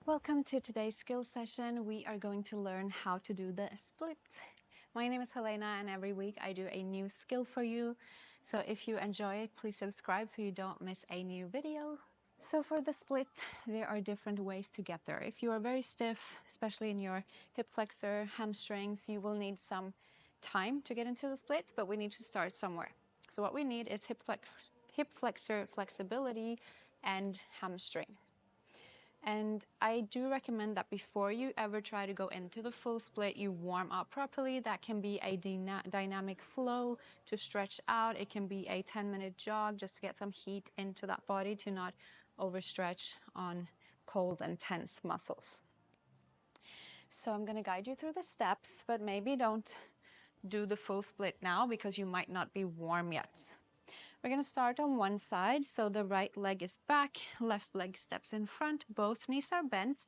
Welcome to today's skill session. We are going to learn how to do the split. My name is Helena, and every week I do a new skill for you. So if you enjoy it, please subscribe so you don't miss a new video. So for the split, there are different ways to get there. If you are very stiff, especially in your hip flexor, hamstrings, you will need some time to get into the split, but we need to start somewhere. So what we need is hip flexor flexibility and hamstring. And I do recommend that before you ever try to go into the full split, you warm up properly. That can be a dynamic flow to stretch out. It can be a 10-minute jog just to get some heat into that body to not overstretch on cold and tense muscles. So I'm going to guide you through the steps, but maybe don't do the full split now because you might not be warm yet. We're going to start on one side. So the right leg is back, left leg steps in front, both knees are bent.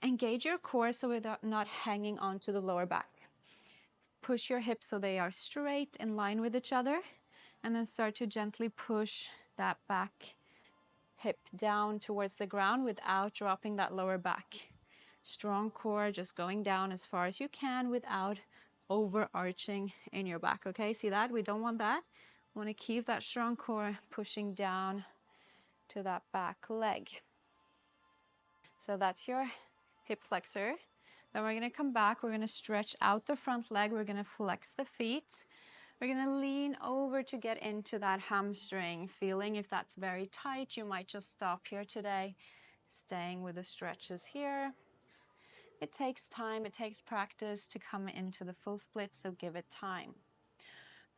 Engage your core so we're not hanging onto the lower back. Push your hips so they are straight in line with each other, and then start to gently push that back hip down towards the ground without dropping that lower back. Strong core, just going down as far as you can without overarching in your back. Okay, see that? We don't want that. We want to keep that strong core pushing down to that back leg. So that's your hip flexor. Then we're going to come back. We're going to stretch out the front leg. We're going to flex the feet. We're going to lean over to get into that hamstring. Feeling if that's very tight, you might just stop here today. Staying with the stretches here. It takes time, it takes practice to come into the full split, so give it time.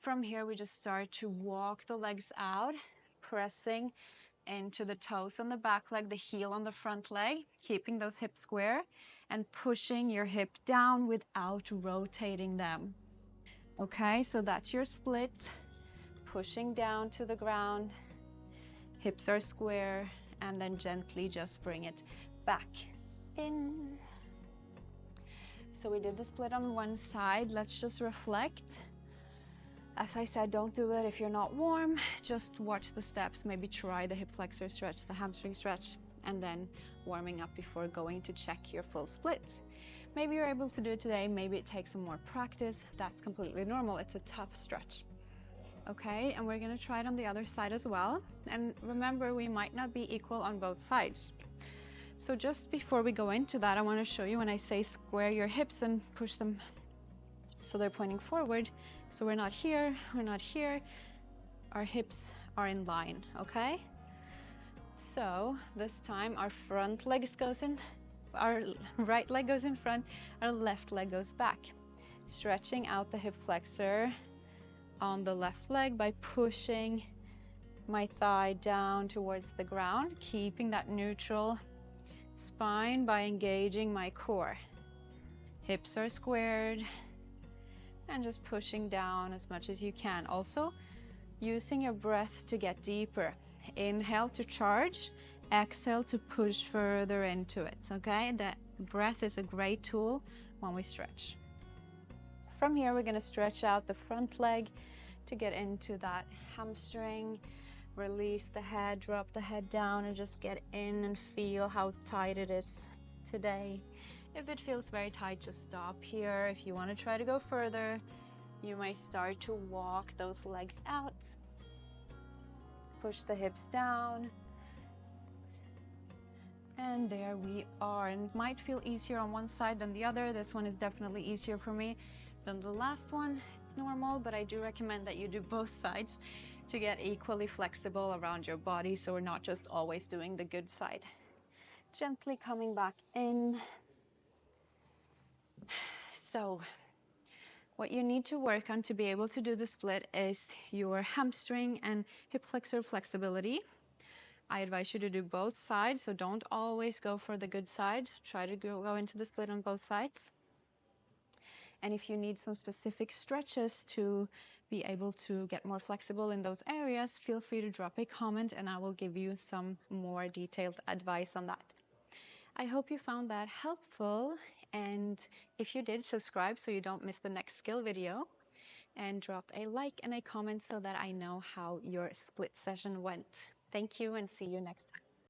From here, we just start to walk the legs out, pressing into the toes on the back leg, the heel on the front leg, keeping those hips square and pushing your hip down without rotating them. Okay, so that's your split. Pushing down to the ground, hips are square, and then gently just bring it back in. So we did the split on one side. Let's just reflect. As I said, don't do it if you're not warm. Just watch the steps. Maybe try the hip flexor stretch, the hamstring stretch, and then warming up before going to check your full split. Maybe you're able to do it today. Maybe it takes some more practice. That's completely normal. It's a tough stretch. Okay, and we're going to try it on the other side as well. And remember, we might not be equal on both sides. So just before we go into that, I want to show you when I say square your hips and push them so they're pointing forward. So we're not here, we're not here. Our hips are in line, okay? So this time our front leg goes in, our right leg goes in front, our left leg goes back. Stretching out the hip flexor on the left leg by pushing my thigh down towards the ground, keeping that neutral spine by engaging my core. Hips are squared and just pushing down as much as you can. Also, using your breath to get deeper. Inhale to charge, exhale to push further into it, okay? That breath is a great tool when we stretch. From here, we're gonna stretch out the front leg to get into that hamstring. Release the head, drop the head down, and just get in and feel how tight it is today. If it feels very tight, just stop here. If you want to try to go further, you might start to walk those legs out. Push the hips down. And there we are. And it might feel easier on one side than the other. This one is definitely easier for me than the last one. It's normal, but I do recommend that you do both sides to get equally flexible around your body, so we're not just always doing the good side. Gently coming back in. So what you need to work on to be able to do the split is your hamstring and hip flexor flexibility. I advise you to do both sides, so don't always go for the good side. Try to go into the split on both sides. And if you need some specific stretches to be able to get more flexible in those areas, feel free to drop a comment and I will give you some more detailed advice on that. I hope you found that helpful, and if you did, subscribe so you don't miss the next skill video, and drop a like and a comment so that I know how your split session went. Thank you and see you next time.